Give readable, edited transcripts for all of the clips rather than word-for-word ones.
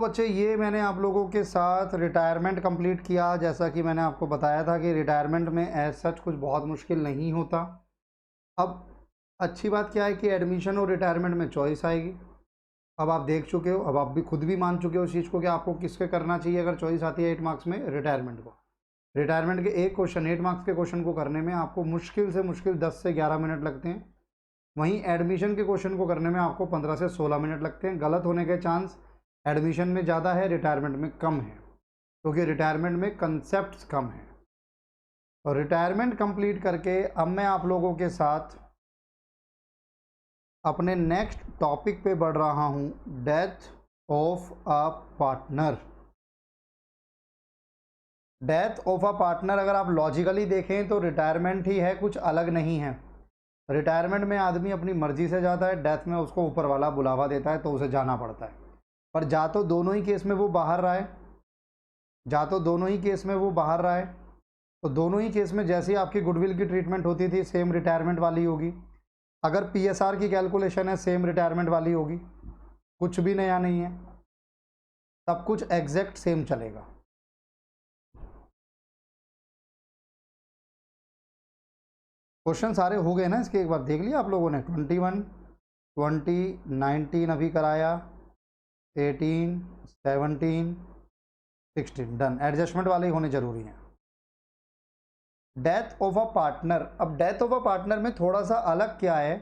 बच्चे, ये मैंने आप लोगों के साथ रिटायरमेंट कंप्लीट किया। जैसा कि मैंने आपको बताया था कि रिटायरमेंट में एज सच कुछ बहुत मुश्किल नहीं होता। अब अच्छी बात क्या है कि एडमिशन और रिटायरमेंट में चॉइस आएगी। अब आप देख चुके हो, अब आप भी खुद भी मान चुके हो इस चीज़ को कि आपको किसके करना चाहिए अगर चॉइस आती है 8 मार्क्स में रिटायरमेंट को। रिटायरमेंट के एक क्वेश्चन 8 मार्क्स के क्वेश्चन को करने में आपको मुश्किल से मुश्किल 10 से 11 मिनट लगते हैं। वहीं एडमिशन के क्वेश्चन को करने में आपको 15 से 16 मिनट लगते हैं। गलत होने के चांस एडमिशन में ज़्यादा है, रिटायरमेंट में कम है, क्योंकि रिटायरमेंट में कंसेप्ट्स कम हैं। और रिटायरमेंट कंप्लीट करके अब मैं आप लोगों के साथ अपने नेक्स्ट टॉपिक पे बढ़ रहा हूँ, death of a partner. Death of a partner अगर आप लॉजिकली देखें तो रिटायरमेंट ही है, कुछ अलग नहीं है। रिटायरमेंट में आदमी अपनी मर्जी से जाता है, डेथ में उसको ऊपर वाला बुलावा देता है तो उसे जाना पड़ता है। पर जा तो दोनों ही केस में वो बाहर रहा है, जा तो दोनों ही केस में वो बाहर रहा है, तो दोनों ही केस में जैसी आपकी गुडविल की ट्रीटमेंट होती थी सेम रिटायरमेंट वाली होगी। अगर पीएसआर की कैलकुलेशन है सेम रिटायरमेंट वाली होगी। कुछ भी नया नहीं है, सब कुछ एग्जैक्ट सेम चलेगा। क्वेश्चन सारे हो गए ना इसके, एक बार देख लिया आप लोगों ने। 21, 20, 19 अभी कराया, 18, 17, 16 डन। एडजस्टमेंट वाले ही होने जरूरी हैं। डेथ ऑफ अ पार्टनर, अब डेथ ऑफ अ पार्टनर में थोड़ा सा अलग क्या है,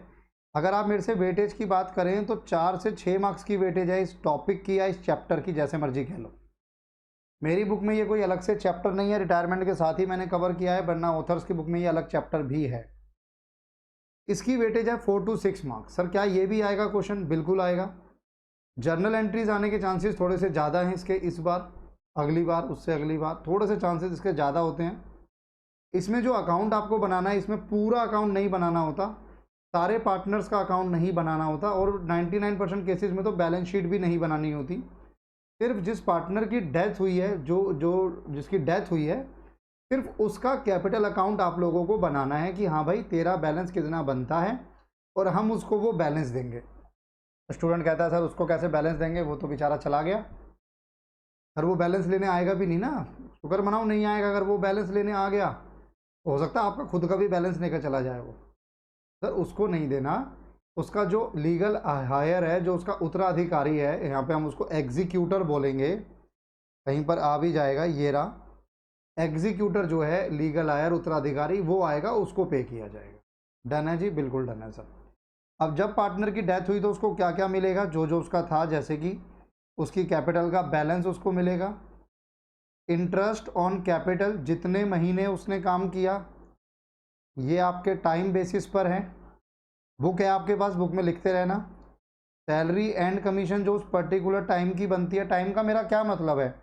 अगर आप मेरे से वेटेज की बात करें तो 4 से 6 मार्क्स की वेटेज है इस टॉपिक की या इस चैप्टर की, जैसे मर्जी कह लो। मेरी बुक में ये कोई अलग से चैप्टर नहीं है, रिटायरमेंट के साथ ही मैंने कवर किया है, वरना ऑथर्स की बुक में ये अलग चैप्टर भी है। इसकी वेटेज है 4 to 6 मार्क्स। सर क्या ये भी आएगा क्वेश्चन? बिल्कुल आएगा। जर्नल एंट्रीज आने के चांसेस थोड़े से ज़्यादा हैं इसके इस बार, अगली बार उससे अगली बार थोड़े से चांसेस इसके ज़्यादा होते हैं। इसमें जो अकाउंट आपको बनाना है, इसमें पूरा अकाउंट नहीं बनाना होता, सारे पार्टनर्स का अकाउंट नहीं बनाना होता, और 99% केसेस में तो बैलेंस शीट भी नहीं बनानी होती। सिर्फ जिस पार्टनर की डेथ हुई है, जिसकी डेथ हुई है, सिर्फ उसका कैपिटल अकाउंट आप लोगों को बनाना है कि हाँ भाई तेरा बैलेंस कितना बनता है और हम उसको वो बैलेंस देंगे। स्टूडेंट कहता है सर उसको कैसे बैलेंस देंगे, वो तो बेचारा चला गया। सर वो बैलेंस लेने आएगा भी नहीं ना, शुक्र मनाओ नहीं आएगा। अगर वो बैलेंस लेने आ गया तो हो सकता है आपका खुद का भी बैलेंस लेकर चला जाए वो। सर उसको नहीं देना, उसका जो लीगल हायर है, जो उसका उत्तराधिकारी है, यहाँ पे हम उसको एग्जीक्यूटर बोलेंगे, कहीं पर आ भी जाएगा, ये रहा एग्जीक्यूटर जो है, लीगल हायर उत्तराधिकारी, वो आएगा, उसको पे किया जाएगा। डन है जी, बिल्कुल डन है सर। अब जब पार्टनर की डेथ हुई तो उसको क्या क्या मिलेगा, जो जो उसका था, जैसे कि उसकी कैपिटल का बैलेंस उसको मिलेगा, इंटरेस्ट ऑन कैपिटल, जितने महीने उसने काम किया, ये आपके टाइम बेसिस पर है। बुक है आपके पास, बुक में लिखते रहना। सैलरी एंड कमीशन जो उस पर्टिकुलर टाइम की बनती है। टाइम का मेरा क्या मतलब है,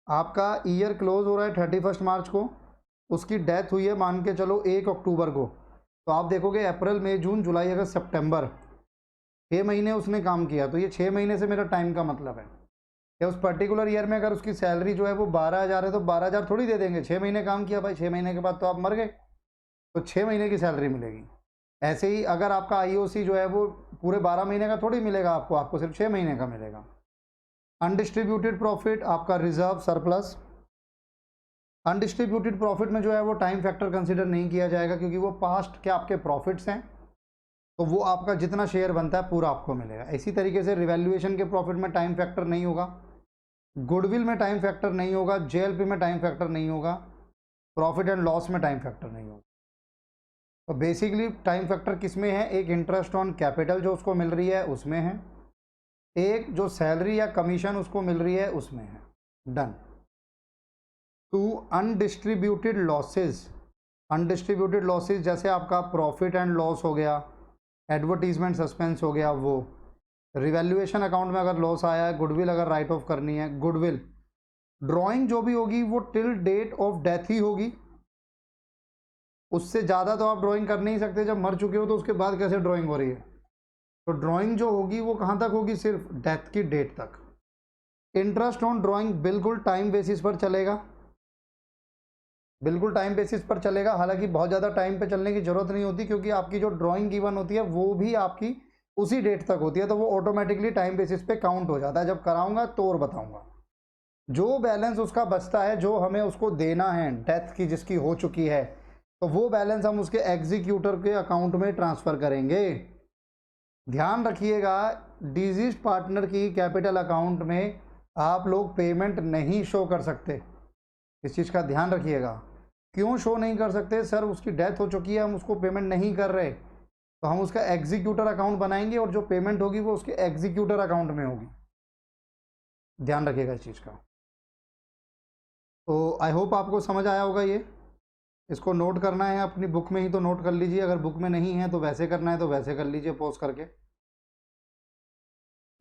आपका ईयर क्लोज हो रहा है 31 मार्च को, उसकी डेथ हुई है मान के चलो 1 अक्टूबर को, तो आप देखोगे अप्रैल मई जून जुलाई अगस्त सितंबर, 6 महीने उसने काम किया। तो ये 6 महीने से मेरा टाइम का मतलब है कि उस पर्टिकुलर ईयर में अगर उसकी सैलरी जो है वो 12,000 है तो 12,000 थोड़ी दे देंगे। 6 महीने काम किया भाई, 6 महीने के बाद तो आप मर गए, तो 6 महीने की सैलरी मिलेगी। ऐसे ही अगर आपका आईओसी जो है वो पूरे 12 महीने का थोड़ी मिलेगा आपको, आपको सिर्फ 6 महीने का मिलेगा। अनडिस्ट्रीब्यूटेड प्रॉफिट, आपका रिजर्व सरप्लस। अनडिस्ट्रीब्यूटेड प्रॉफिट में जो है वो टाइम फैक्टर कंसीडर नहीं किया जाएगा, क्योंकि वो पास्ट के आपके प्रॉफिट्स हैं, तो वो आपका जितना शेयर बनता है पूरा आपको मिलेगा। इसी तरीके से रिवैल्यूएशन के प्रॉफिट में टाइम फैक्टर नहीं होगा, गुडविल में टाइम फैक्टर नहीं होगा, जेएलपी में टाइम फैक्टर नहीं होगा, प्रॉफिट एंड लॉस में टाइम फैक्टर नहीं होगा। तो बेसिकली टाइम फैक्टर किस में है, एक इंटरेस्ट ऑन कैपिटल जो उसको मिल रही है उसमें है, एक जो सैलरी या कमीशन उसको मिल रही है उसमें है। Done. To undistributed losses, undistributed losses जैसे आपका प्रॉफिट एंड लॉस हो गया, एडवर्टीजमेंट सस्पेंस हो गया, वो रिवैल्यूएशन अकाउंट में अगर लॉस आया है, गुडविल अगर राइट ऑफ करनी है, गुडविल ड्राइंग जो भी होगी वो टिल डेट ऑफ डेथ ही होगी, उससे ज़्यादा तो आप ड्राइंग कर नहीं सकते। जब मर चुके हो तो उसके बाद कैसे ड्राइंग हो रही है, तो ड्राइंग जो होगी वो कहाँ तक होगी, सिर्फ डेथ की डेट तक। इंटरेस्ट ऑन ड्राइंग बिल्कुल टाइम बेसिस पर चलेगा, बिल्कुल टाइम बेसिस पर चलेगा। हालांकि बहुत ज़्यादा टाइम पे चलने की ज़रूरत नहीं होती, क्योंकि आपकी जो ड्राइंग गिवन होती है वो भी आपकी उसी डेट तक होती है, तो वो ऑटोमेटिकली टाइम बेसिस पे काउंट हो जाता है। जब कराऊंगा तो और बताऊंगा। जो बैलेंस उसका बचता है, जो हमें उसको देना है डेथ की जिसकी हो चुकी है, तो वो बैलेंस हम उसके एग्जीक्यूटर के अकाउंट में ट्रांसफ़र करेंगे। ध्यान रखिएगा, डिजीज पार्टनर की कैपिटल अकाउंट में आप लोग पेमेंट नहीं शो कर सकते। इस चीज़ का ध्यान रखिएगा। क्यों शो नहीं कर सकते? सर उसकी डेथ हो चुकी है, हम उसको पेमेंट नहीं कर रहे, तो हम उसका एग्जीक्यूटर अकाउंट बनाएंगे और जो पेमेंट होगी वो उसके एग्जीक्यूटर अकाउंट में होगी। ध्यान रखिएगा इस चीज़ का। तो आई होप आपको समझ आया होगा ये। इसको नोट करना है अपनी बुक में ही तो नोट कर लीजिए, अगर बुक में नहीं है तो वैसे करना है तो वैसे कर लीजिए पॉज करके।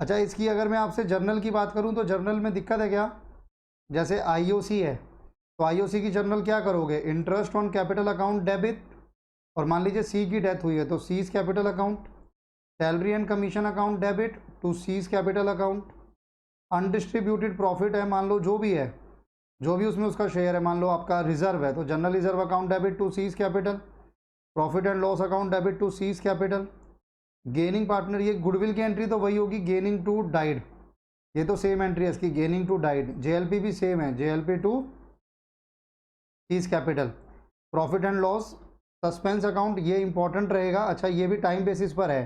अच्छा, इसकी अगर मैं आपसे जर्नल की बात करूं तो जर्नल में दिक्कत है क्या? जैसे आईओसी है, तो आईओसी की जर्नल क्या करोगे? Interest on capital account debit, और मान लीजिए सी की डेथ हुई है तो C's capital account, salary and commission account debit to C's capital account, undistributed profit है मान लो, जो भी है, जो भी उसमें उसका शेयर है, मान लो आपका रिजर्व है तो general reserve account debit to C's capital, profit and loss account debit to C's capital. Gaining partner, ये गुडविल की एंट्री तो वही होगी, गेनिंग टू डाइड, ये तो सेम एंट्री है इसकी, गेनिंग टू डाइड। जेएलपी भी सेम है, JLP to C's capital. Profit and loss suspense account, ये इंपॉर्टेंट रहेगा। अच्छा, ये भी टाइम बेसिस पर है,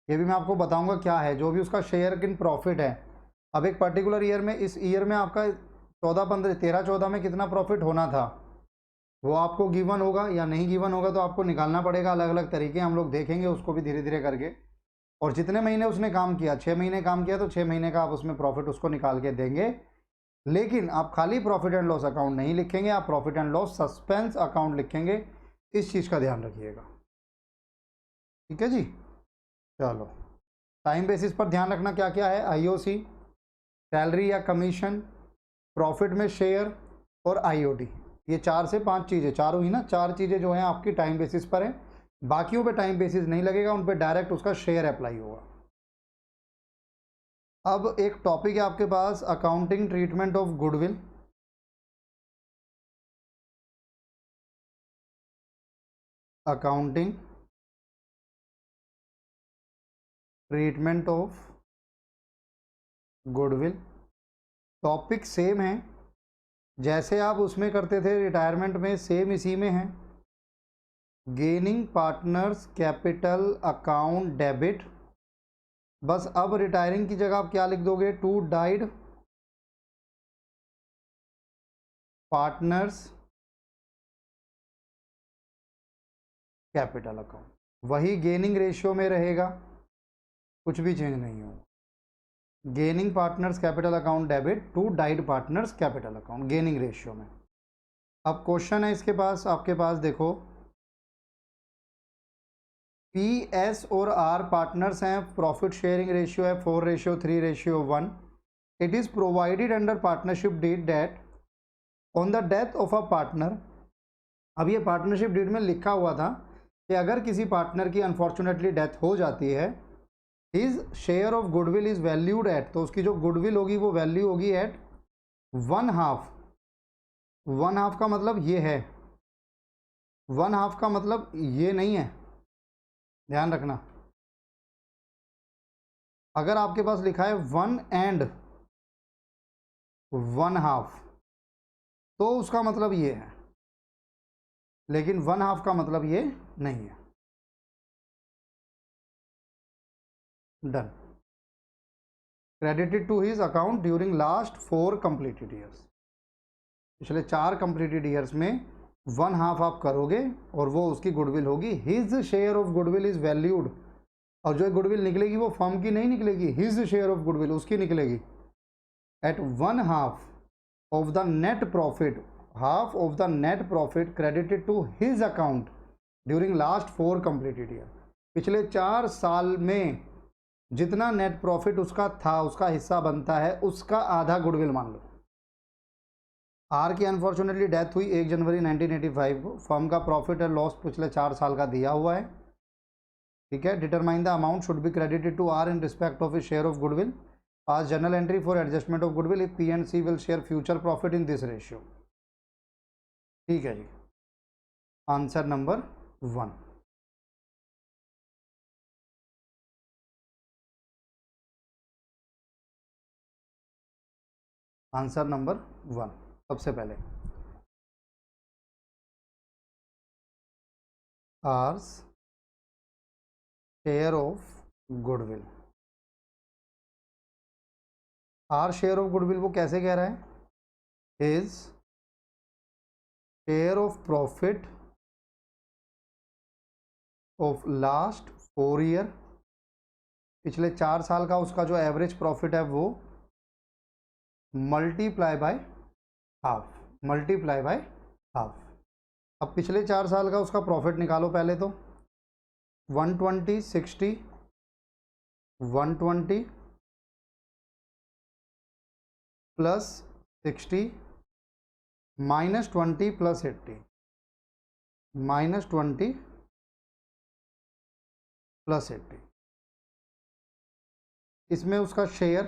ये भी मैं आपको बताऊंगा क्या है, जो भी उसका शेयर इन प्रॉफिट है। अब एक पर्टिकुलर ईयर में, इस ईयर में आपका 14, 15, 13, 14 में कितना प्रॉफिट होना था, वो आपको गिवन होगा या नहीं गिवन होगा, तो आपको निकालना पड़ेगा। अलग अलग तरीके हम लोग देखेंगे उसको भी धीरे धीरे करके। और जितने महीने उसने काम किया, 6 महीने काम किया तो 6 महीने का आप उसमें प्रॉफिट उसको निकाल के देंगे। लेकिन आप खाली प्रॉफिट एंड लॉस अकाउंट नहीं लिखेंगे, आप profit and loss suspense account लिखेंगे। इस चीज़ का ध्यान रखिएगा, ठीक है जी। चलो, टाइम बेसिस पर ध्यान रखना क्या क्या है? आईओसी, सैलरी या कमीशन, प्रॉफिट में शेयर, और आईओटी। ये 4 से 5 चीज़ें, चारों ही ना, 4 चीज़ें जो हैं आपकी टाइम बेसिस पर हैं। बाकियों पे टाइम बेसिस नहीं लगेगा, उन पे डायरेक्ट उसका शेयर अप्लाई होगा। अब एक टॉपिक है आपके पास, accounting treatment of goodwill. Accounting treatment of goodwill, topic same है जैसे आप उसमें करते थे रिटायरमेंट में, सेम इसी में है। Gaining partners capital account debit, बस अब रिटायरिंग की जगह आप क्या लिख दोगे? To died partners capital account, वही गेनिंग रेशियो में रहेगा, कुछ भी चेंज नहीं होगा। Gaining partners capital account debit to died partners capital account, gaining ratio में। अब क्वेश्चन है इसके पास, आपके पास देखो, पी एस और आर पार्टनर्स हैं, प्रॉफिट शेयरिंग रेशियो है 4:3:1। It is provided under partnership deed date on the death of a partner. अब ये पार्टनरशिप डीड में लिखा हुआ था कि अगर किसी पार्टनर की अनफॉर्चुनेटली डेथ हो जाती है, his share of goodwill is valued at, तो उसकी जो गुडविल होगी वो वैल्यू होगी एट 1/2। 1/2 का मतलब ये है, 1/2 का मतलब ये नहीं है, ध्यान रखना। अगर आपके पास लिखा है 1/1/2 तो उसका मतलब ये है, लेकिन 1/2 का मतलब ये नहीं है। Done. Credited to his account during last 4 completed years, पिछले 4 कंप्लीटेड ईयर्स में 1/2 आप करोगे और वो उसकी गुडविल होगी। His share of goodwill is valued, और जो गुडविल निकलेगी वो फर्म की नहीं निकलेगी, हिज शेयर ऑफ गुडविल उसकी निकलेगी, at 1/2 of the net profit, half of the net profit credited to his account during last 4 completed year. पिछले 4 साल में जितना नेट प्रॉफिट उसका था, उसका हिस्सा बनता है, उसका आधा गुडविल मान लो। आर की अनफॉर्चुनेटली डेथ हुई 1 जनवरी 1985 को, फर्म का प्रॉफिट और लॉस पिछले 4 साल का दिया हुआ है, ठीक है। Determine the amount should be credited to R in respect of his share of goodwill, pass journal entry for adjustment of goodwill if P and C will share future profit in this ratio. ठीक है जी, answer number 1। Answer number 1 सबसे पहले। R's share of goodwill. R share of goodwill वो कैसे कह रहा है? Is share of profit of last 4 year, पिछले 4 साल का उसका जो एवरेज प्रॉफिट है वो multiply by half, multiply by half. अब पिछले 4 साल का उसका प्रॉफिट निकालो पहले तो 120 60 120 प्लस 60 -20 प्लस 80 -20 प्लस 80। इसमें उसका शेयर,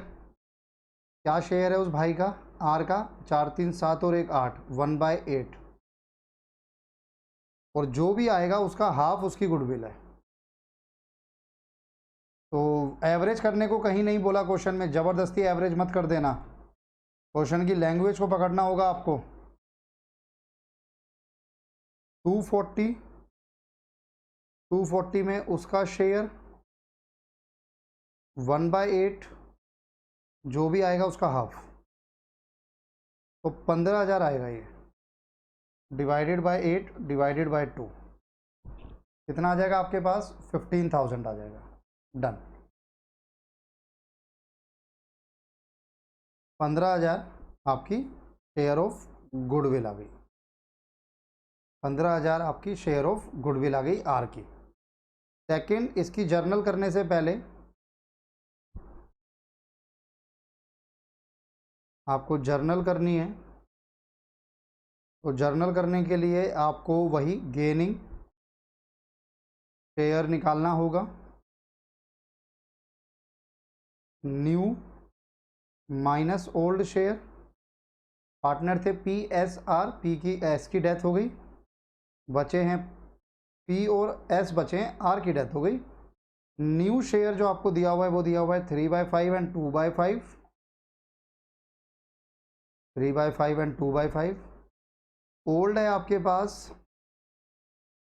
क्या शेयर है उस भाई का? आर का 4 3 7 और 1 8, 1/8। और जो भी आएगा उसका हाफ उसकी गुडविल है। तो एवरेज करने को कहीं नहीं बोला क्वेश्चन में, ज़बरदस्ती एवरेज मत कर देना, क्वेश्चन की लैंग्वेज को पकड़ना होगा आपको। 240 में उसका शेयर 1/8, जो भी आएगा उसका हाफ, तो 15,000 आएगा ये, डिवाइडेड बाय 8 डिवाइडेड बाय 2, कितना आ जाएगा आपके पास? 15,000 आ जाएगा। डन। 15,000 आपकी शेयर ऑफ गुडविल आ गई, 15,000 आपकी शेयर ऑफ गुडविल आ गई आर की। सेकंड, इसकी जर्नल करने से पहले आपको जर्नल करनी है, तो जर्नल करने के लिए आपको वही गेनिंग शेयर निकालना होगा, new minus old share. Partner थे पी एस आर, पी की एस की डेथ हो गई, बचे हैं पी और एस बचे हैं, आर की डेथ हो गई। न्यू शेयर जो आपको दिया हुआ है वो दिया हुआ है 3/5 एंड 2/5, 3/5 एंड 2/5। ओल्ड है आपके पास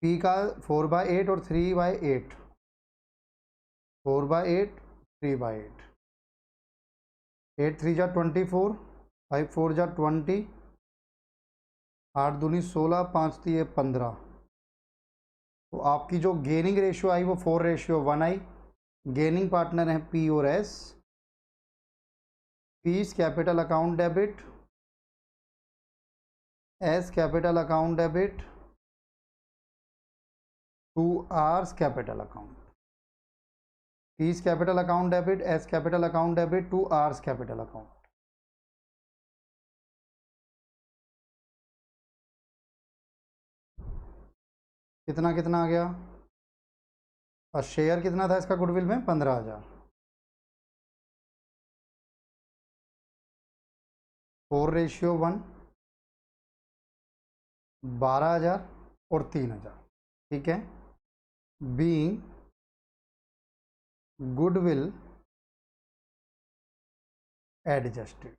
पी का 4/8 और 3/8, 4/8 3/8, 8 3 जा 24, 5 4 जा 20, 8 दूनी 16, 5 3 15। तो आपकी जो गेनिंग रेशियो आई वो 4:1 आई। गेनिंग पार्टनर है पी और S. P's capital account debit, S capital account debit to R's capital account. P's capital account debit, S capital account debit to R's capital account. कितना कितना आ गया? और शेयर कितना था इसका गुडविल में? 15,000। 4:1, 12,000 और 3,000, ठीक है। Being goodwill adjusted,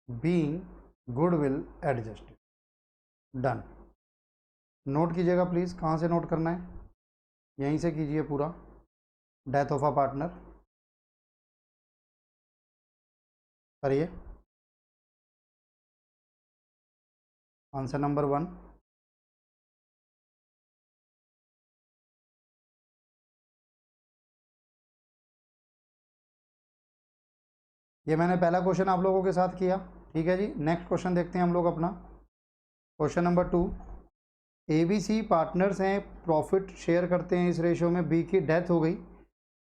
being goodwill adjusted. Done. Note कीजिएगा प्लीज़, कहाँ से नोट करना है? यहीं से कीजिए पूरा, डेथ ऑफ अ पार्टनर करिए। आंसर नंबर 1, ये मैंने पहला क्वेश्चन आप लोगों के साथ किया, ठीक है जी। नेक्स्ट क्वेश्चन देखते हैं हम लोग अपना, क्वेश्चन नंबर 2। ABC पार्टनर्स हैं, प्रॉफिट शेयर करते हैं इस रेशियो में। बी की डेथ हो गई,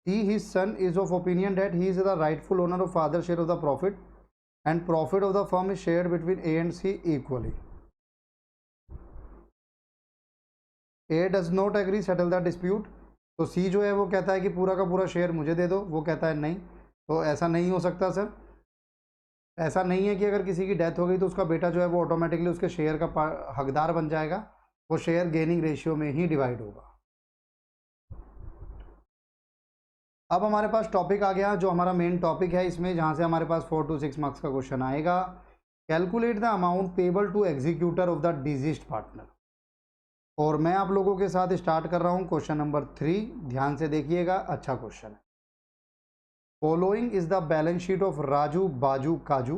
he his son is of opinion that he is the rightful owner of father share of the profit and profit of the firm is shared between A and C equally. A does not agree, settle the dispute. तो C जो है वो कहता है कि पूरा का पूरा शेयर मुझे दे दो, वो कहता है नहीं। तो ऐसा नहीं हो सकता सर, ऐसा नहीं है कि अगर किसी की डेथ हो गई तो उसका बेटा जो है वो ऑटोमेटिकली उसके शेयर का हकदार बन जाएगा। वो शेयर गेनिंग रेशियो में ही डिवाइड होगा। अब हमारे पास टॉपिक आ गया जो हमारा मेन टॉपिक है इसमें, जहाँ से हमारे पास 4 to 6 मार्क्स का क्वेश्चन आएगा। Calculate the amount payable to executor of the deceased partner. और मैं आप लोगों के साथ स्टार्ट कर रहा हूँ क्वेश्चन नंबर 3। ध्यान से देखिएगा, अच्छा क्वेश्चन है। Following is the balance sheet of Raju बाजू काजू।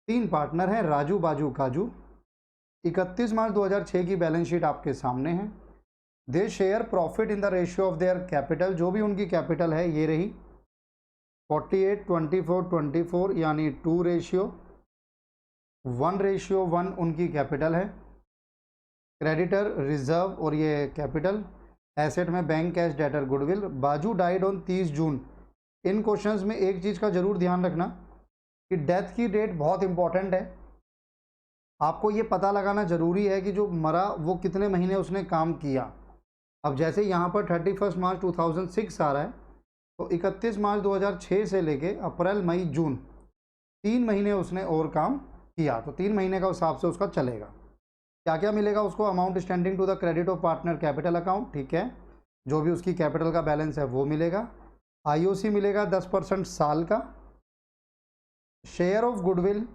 3 पार्टनर हैं, राजू बाजू काजू। 31 मार्च 2006 की बैलेंस शीट आपके सामने है। They share profit in the ratio of their capital. जो भी उनकी कैपिटल है ये रही 48 24 24, यानी 2:1:1 उनकी कैपिटल है। क्रेडिटर रिजर्व और ये कैपिटल। एसेट में बैंक कैश डेटर गुडविल। बाजू died on 30 June. In questions में एक चीज़ का ज़रूर ध्यान रखना कि डेथ की डेट बहुत इंपॉर्टेंट है। आपको ये पता लगाना ज़रूरी है कि जो मरा वो कितने महीने उसने काम किया। अब जैसे यहाँ पर 31 मार्च 2006 आ रहा है, तो 31 मार्च 2006 से लेके अप्रैल मई जून 3 महीने उसने और काम किया, तो 3 महीने का हिसाब से उसका चलेगा। क्या क्या मिलेगा उसको? Amount standing to the credit of partner capital account, ठीक है, जो भी उसकी कैपिटल का बैलेंस है वो मिलेगा। आईओसी मिलेगा 10% साल का। Share of goodwill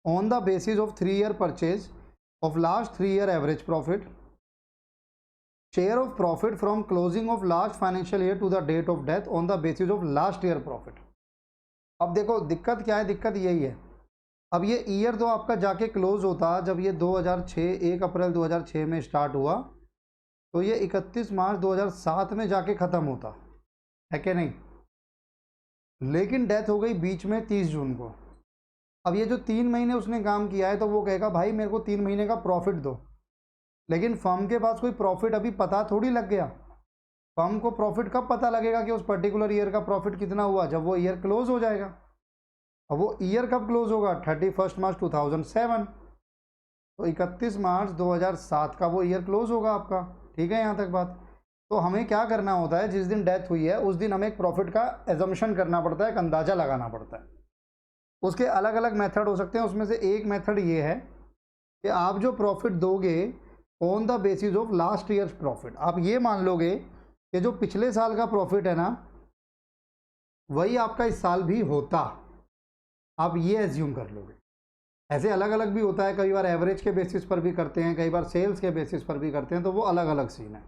on the basis of 3 year purchase of last 3 year average profit. Share of profit from closing of last financial year to the date of death on the basis of last year profit. अब देखो दिक्कत क्या है, दिक्कत यही है, अब ये ईयर तो आपका जाके क्लोज होता जब ये 2006 1 अप्रैल 2006 में स्टार्ट हुआ, तो ये 31 मार्च 2007 में जाके ख़त्म होता है कि नहीं। लेकिन डेथ हो गई बीच में 30 जून को। अब ये जो 3 महीने उसने काम किया है, तो वो कहेगा भाई मेरे को 3 महीने का प्रॉफिट दो। लेकिन फर्म के पास कोई प्रॉफिट अभी पता थोड़ी लग गया। फर्म को प्रॉफिट कब पता लगेगा कि उस पर्टिकुलर ईयर का प्रॉफिट कितना हुआ? जब वो ईयर क्लोज हो जाएगा। अब वो ईयर कब क्लोज होगा? 31 मार्च 2007। तो 31 मार्च 2007 का वो ईयर क्लोज होगा आपका। ठीक है यहाँ तक बात। तो हमें क्या करना होता है, जिस दिन डेथ हुई है उस दिन हमें एक प्रॉफिट का एजम्पशन करना पड़ता है, एक अंदाज़ा लगाना पड़ता है। उसके अलग अलग मेथड हो सकते हैं, उसमें से एक मेथड ये है कि आप जो प्रॉफिट दोगे on the basis of last years profit, आप ये मान लोगे कि जो पिछले साल का प्रॉफिट है ना वही आपका इस साल भी होता, आप ये एज्यूम कर लोगे। ऐसे अलग अलग भी होता है, कई बार एवरेज के बेसिस पर भी करते हैं, कई बार सेल्स के बेसिस पर भी करते हैं, तो वो अलग अलग सीन है।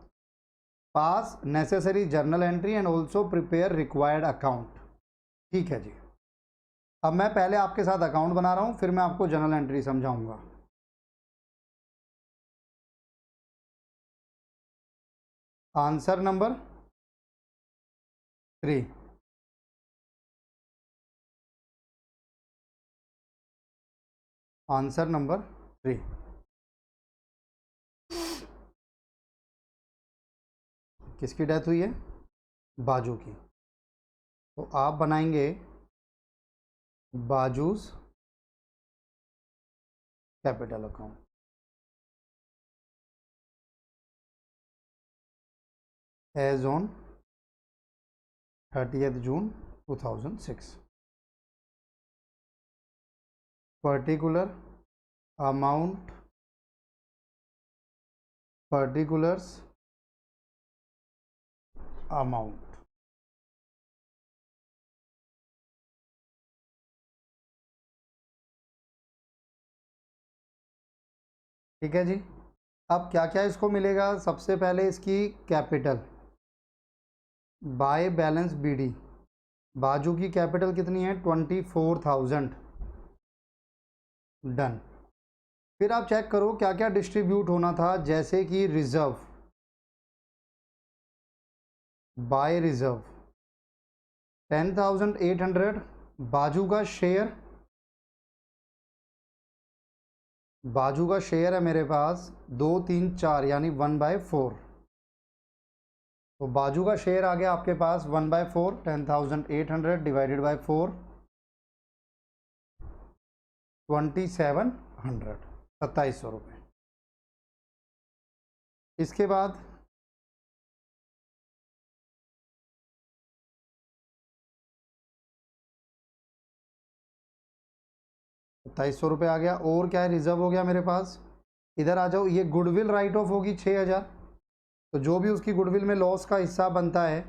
पास necessary journal entry and also prepare required account. ठीक है जी। अब मैं पहले आपके साथ अकाउंट बना रहा हूँ, फिर मैं आपको जर्नल एंट्री समझाऊंगा। Answer number 3। Answer number 3। किसकी डेथ हुई है? बाजू की। तो आप बनाएंगे Baju's capital account. As on 30 June 2006। Particular amount, particulars amount. ठीक है जी। अब क्या क्या इसको मिलेगा? सबसे पहले इसकी कैपिटल बाय बैलेंस बीडी। बाजू की कैपिटल कितनी है? 24,000। डन। फिर आप चेक करो क्या क्या डिस्ट्रीब्यूट होना था, जैसे कि रिजर्व, बाय रिजर्व 10,800। बाजू का शेयर, बाजू का शेयर है मेरे पास 2 3 4 यानी 1/4। तो बाजू का शेयर आ गया आपके पास 1/4, 10,800 डिवाइडेड बाय 4, 2,700, 2700 रुपये। इसके बाद ₹2,700 आ गया। और क्या है? रिजर्व हो गया मेरे पास। इधर आ जाओ, ये गुडविल राइट ऑफ होगी 6,000। तो जो भी उसकी गुडविल में लॉस का हिस्सा बनता है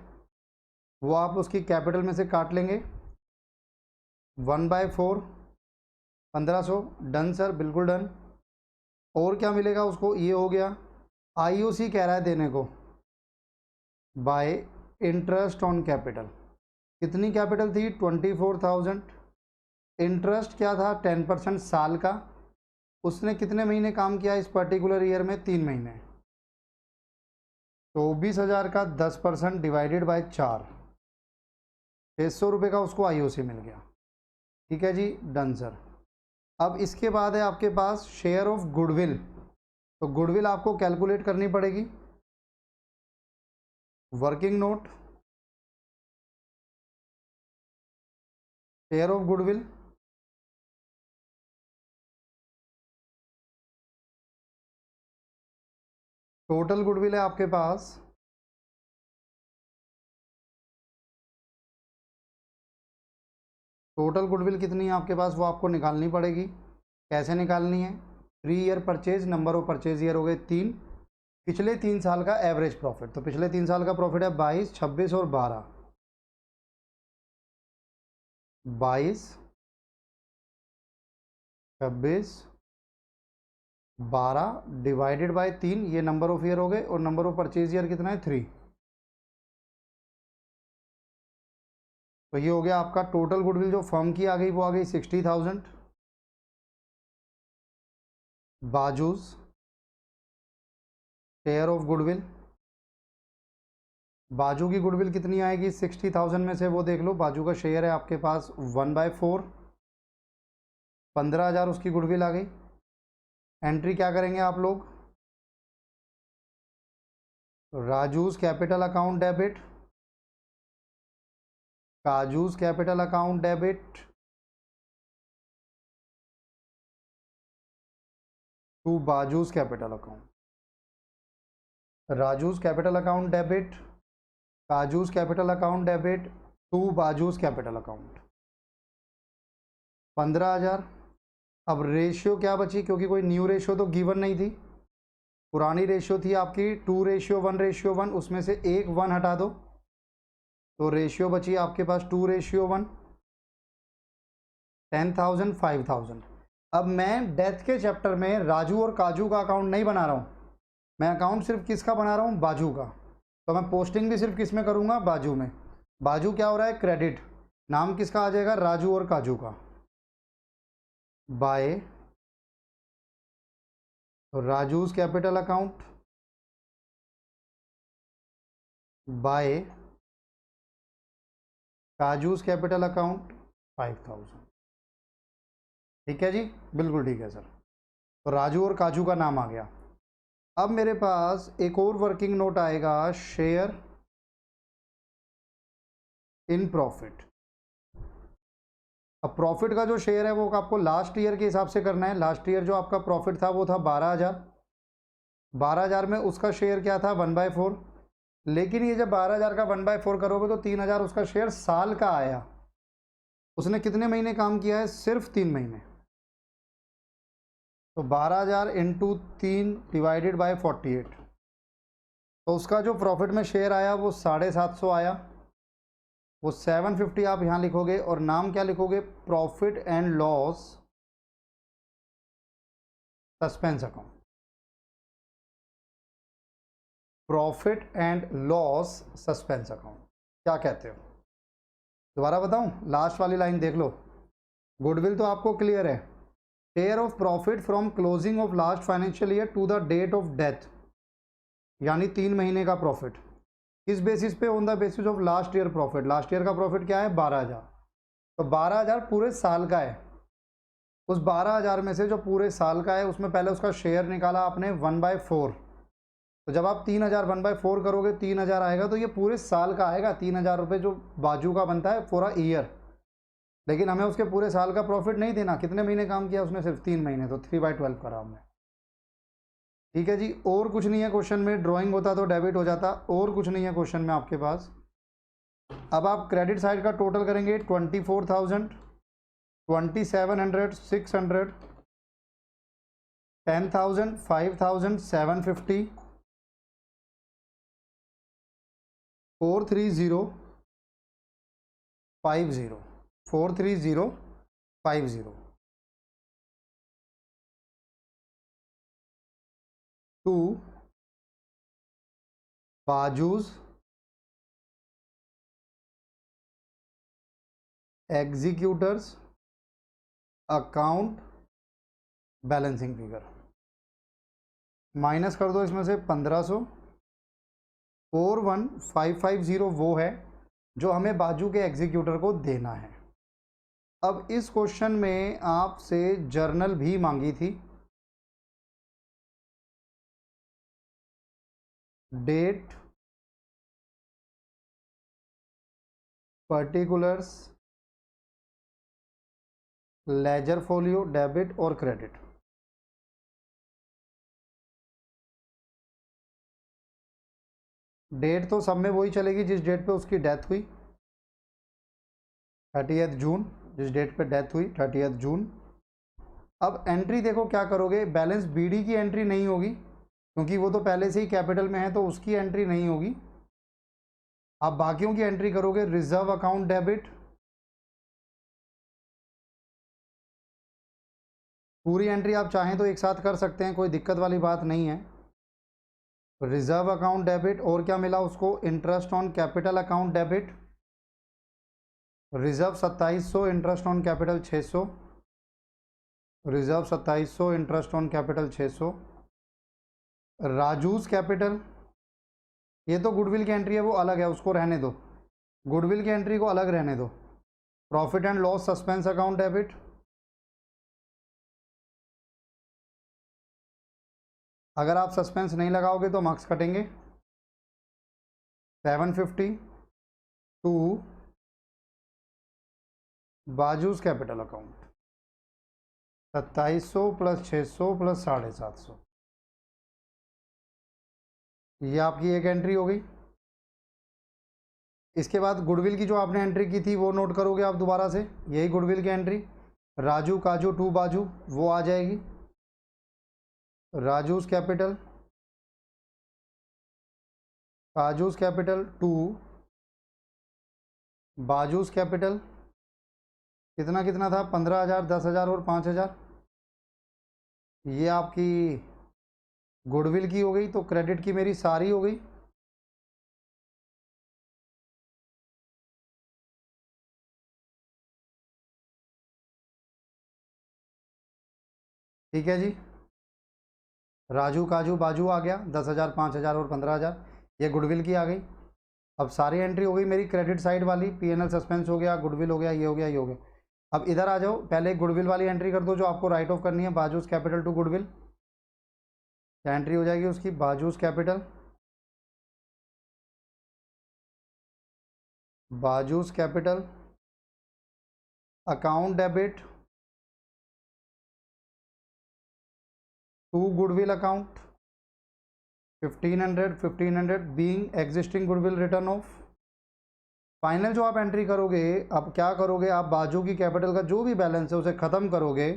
वो आप उसकी कैपिटल में से काट लेंगे। 1/4 1500 डन सर, बिल्कुल डन। और क्या मिलेगा उसको, ये हो गया। आईओसी कह रहा है देने को बाय इंटरेस्ट ऑन कैपिटल। कितनी कैपिटल थी, 24,000। इंटरेस्ट क्या था, 10% साल का। उसने कितने महीने काम किया इस पर्टिकुलर ईयर में, 3 महीने। 24,000 का 10% डिवाइडेड बाय 4, 600 रुपये का उसको आईओसी मिल गया। ठीक है जी, डन सर। अब इसके बाद है आपके पास शेयर ऑफ गुडविल। तो गुडविल आपको कैलकुलेट करनी पड़ेगी। Working note, share of goodwill, total goodwill है आपके पास टोटल गुडविल कितनी है आपके पास, वो आपको निकालनी पड़ेगी। कैसे निकालनी है, 3 year purchase, number of purchase year हो गए 3, पिछले 3 साल का एवरेज प्रॉफिट। तो पिछले 3 साल का प्रॉफिट है 22, 26 और 12। 22, 26, 12 डिवाइडेड बाय 3, ये नंबर ऑफ ईयर हो गए। और नंबर ऑफ परचेज ईयर कितना है, 3। तो ये हो गया आपका टोटल गुडविल जो फर्म की आ गई, वो आ गई 60,000। बाजूस शेयर ऑफ गुडविल, बाजू की गुडविल कितनी आएगी 60,000 में से, वो देख लो। बाजू का शेयर है आपके पास 1/4, 15,000 उसकी गुडविल आ गई। एंट्री क्या करेंगे आप लोग, Raju's capital account debit, Kaju's capital account debit to Baju's capital account, Raju's capital account debit, Kaju's capital account debit to Baju's capital account, 15,000। अब रेशियो क्या बची, क्योंकि कोई न्यू रेशियो तो गिवन नहीं थी, पुरानी रेशियो थी आपकी 2:1:1, उसमें से एक 1 हटा दो, तो रेशियो बची आपके पास 2:1। 10,000, 5,000। अब मैं डेथ के चैप्टर में राजू और काजू का अकाउंट नहीं बना रहा हूँ, मैं अकाउंट सिर्फ किसका बना रहा हूँ, बाजू का। तो मैं पोस्टिंग भी सिर्फ किस में करूँगा, बाजू में। बाजू क्या हो रहा है, क्रेडिट। नाम किसका आ जाएगा, राजू और काजू का, by Raju's capital account, by Kaju's capital account 5,000। ठीक है जी, बिल्कुल ठीक है सर। तो राजू और काजू का नाम आ गया। अब मेरे पास एक और वर्किंग नोट आएगा, शेयर इन प्रॉफिट। अब प्रॉफिट का जो शेयर है वो आपको लास्ट ईयर के हिसाब से करना है। लास्ट ईयर जो आपका प्रॉफिट था वो था 12,000। 12,000 में उसका शेयर क्या था, 1/4। लेकिन ये जब 12,000 का 1/4 करोगे तो 3,000 उसका शेयर साल का आया। उसने कितने महीने काम किया है, सिर्फ 3 महीने। तो 12,000 इंटू 3 डिवाइडेड बाय 48, तो उसका जो प्रॉफिट में शेयर आया वो 750 आया। वो 750 आप यहाँ लिखोगे और नाम क्या लिखोगे, profit and loss suspense account. Profit and loss suspense account, क्या कहते हो, दोबारा बताऊं, लास्ट वाली लाइन देख लो। गुडविल तो आपको क्लियर है, share of profit from closing of last financial year to the date of death, यानी 3 महीने का प्रॉफिट। किस बेसिस पे, on the basis of last year profit. Last year का प्रॉफिट क्या है, 12,000। तो 12,000 पूरे साल का है। उस 12,000 में से जो पूरे साल का है उसमें पहले उसका शेयर निकाला आपने 1/4। तो जब आप 3,000 1/4 करोगे 3,000 आएगा, तो ये पूरे साल का आएगा 3,000 रुपये जो बाजू का बनता है फॉर अ ईयर। लेकिन हमें उसके पूरे साल का प्रॉफिट नहीं देना, कितने महीने काम किया उसने, सिर्फ 3 महीने, तो 3/12 करा हमने। ठीक है जी, और कुछ नहीं है क्वेश्चन में, ड्राइंग होता तो डेबिट हो जाता, और कुछ नहीं है क्वेश्चन में आपके पास। अब आप क्रेडिट साइड का टोटल करेंगे, 24,000, 2,700, 600, 10,000, 5,000, 750, 430, 50 43050 to Baju's executors account balancing figure, minus कर दो इसमें से 1500। 41550 वो है जो हमें बाजू के एग्जीक्यूटर को देना है। अब इस क्वेश्चन में आपसे जर्नल भी मांगी थी, date, particulars, ledger folio, debit और क्रेडिट। डेट तो सब में वही चलेगी जिस डेट पे उसकी डेथ हुई, 30 जून, जिस डेट पे डेथ हुई 30 जून। अब एंट्री देखो क्या करोगे, बैलेंस बीडी की एंट्री नहीं होगी क्योंकि वो तो पहले से ही कैपिटल में है, तो उसकी एंट्री नहीं होगी। आप बाकियों की एंट्री करोगे, रिजर्व अकाउंट डेबिट, पूरी एंट्री आप चाहें तो एक साथ कर सकते हैं, कोई दिक्कत वाली बात नहीं है। रिजर्व अकाउंट डेबिट, और क्या मिला उसको, interest on capital account debit, reserve 2700, interest on capital 600, reserve 2700, interest on capital 600। Raju's capital, ये तो गुडविल की एंट्री है, वो अलग है, उसको रहने दो, गुडविल की एंट्री को अलग रहने दो। Profit and loss suspense account debit, अगर आप सस्पेंस नहीं लगाओगे तो मार्क्स कटेंगे। 750 to Baju's capital account, 2700 plus 600 plus 750, ये आपकी एक एंट्री हो गई। इसके बाद गुडविल की जो आपने एंट्री की थी वो नोट करोगे आप दोबारा से, यही गुडविल की एंट्री, राजू काजू टू बाजू, वो आ जाएगी। Raju's capital, काजूस capital to Baju's capital, कितना कितना था, 15,000, 10,000 और 5,000, ये आपकी गुडविल की हो गई। तो क्रेडिट की मेरी सारी हो गई। ठीक है जी, राजू काजू बाजू आ गया, 10,000, 5,000 और 15,000, ये गुडविल की आ गई। अब सारी एंट्री हो गई मेरी क्रेडिट साइड वाली, पीएनएल सस्पेंस हो गया, गुडविल हो गया, ये हो गया, ये हो गया। अब इधर आ जाओ, पहले गुडविल वाली एंट्री कर दो जो आपको राइट ऑफ करनी है, बाजूस कैपिटल टू गुडविल। क्या एंट्री हो जाएगी उसकी, Baju's capital, Baju's capital account debit to goodwill account, 1500 being existing goodwill written off. Final जो आप एंट्री करोगे, अब क्या करोगे, आप बाजू की कैपिटल का जो भी बैलेंस है उसे ख़त्म करोगे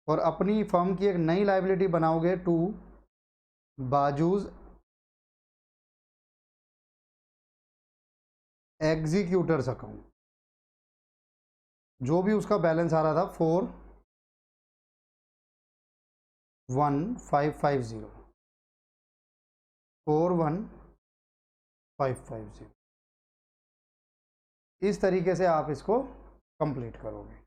और अपनी फर्म की एक नई लाइबिलिटी बनाओगे, टू बाजूज एग्जीक्यूटर्स अकाउंट, जो भी उसका बैलेंस आ रहा था 41550, 41550, इस तरीके से आप इसको कंप्लीट करोगे।